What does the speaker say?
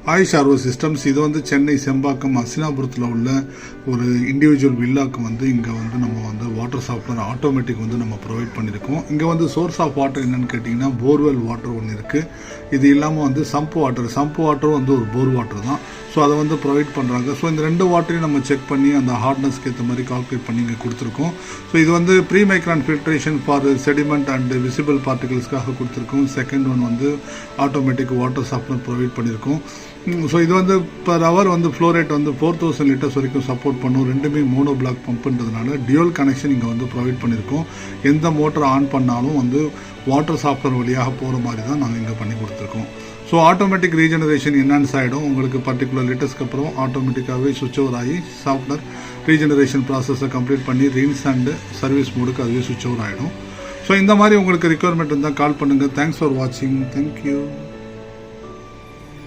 AYUSH RO systems இது வந்து சென்னை செம்பாக்கம் அசினாபுரத்தில் உள்ள ஒரு இண்டிவிஜுவல் வில்லாக்கு வந்து இங்கே வந்து நம்ம வந்து வாட்டர் சாஃப்ட்வேர் ஆட்டோமேட்டிக் வந்து நம்ம ப்ரொவைட் பண்ணியிருக்கோம். இங்கே வந்து சோர்ஸ் ஆஃப் வாட்டர் என்னென்னு கேட்டிங்கன்னா போர்வெல் வாட்டர் ஒன்று இருக்குது. இது இல்லாமல் வந்து சம்ப் வாட்டரும் வந்து ஒரு போர் வாட்டர் தான். ஸோ அதை வந்து ப்ரொவைட் பண்ணுறாங்க. ஸோ இந்த 2 வாட்டரையும் நம்ம செக் பண்ணி அந்த ஹார்ட்னஸ்க்கு ஏற்ற மாதிரி கால்குலேட் பண்ணி இங்கே கொடுத்துருக்கோம். ஸோ இது வந்து pre micron filtration for sediment and visible பார்ட்டிகல்ஸ்க்காக கொடுத்துருக்கோம். செகண்ட் ஒன் வந்து ஆட்டோமேட்டிக் வாட்டர் சாஃப்ட்வேர் ப்ரொவைட் பண்ணியிருக்கோம். ஸோ இது வந்து பர் ஹவர் வந்து ஃப்ளோ ரேட் வந்து 4000 லிட்டர்ஸ் வரைக்கும் சப்போர்ட் பண்ணும். ரெண்டுமே மோனோ பிளாக் பம்புன்றதுனால டியூவல் கனெக்ஷன் இங்கே வந்து ப்ரொவைட் பண்ணியிருக்கோம். எந்த மோட்டர் ஆன் பண்ணாலும் வந்து வாட்டர் சாஃப்ட்வேர் வழியாக போகிற மாதிரி தான் நாங்கள் இங்கே பண்ணி கொடுத்துருக்கோம். ஸோ ஆட்டோமேட்டிக் ரீஜெனரேஷன் என்ஹான்ஸ் ஆகிடும். உங்களுக்கு பர்டிகுலர் லிட்டர்ஸ்க்கு அப்புறம் ஆட்டோமேட்டிக்காகவே சுவிட்ச் ஓவர் ஆகி சாஃப்ட்வேர் ரீஜெனரேஷன் ப்ராசஸை கம்ப்ளீட் பண்ணி ரீன்ஸ் அண்டு சர்வீஸ் மோடுக்கு அதுவே சுவிட்ச் ஓவர் ஆகிடும். ஸோ இந்த மாதிரி உங்களுக்கு ரிக்வயர்மெண்ட் இருந்தால் கால் பண்ணுங்கள். தேங்க்ஸ் ஃபார் வாட்சிங். தேங்க்யூ.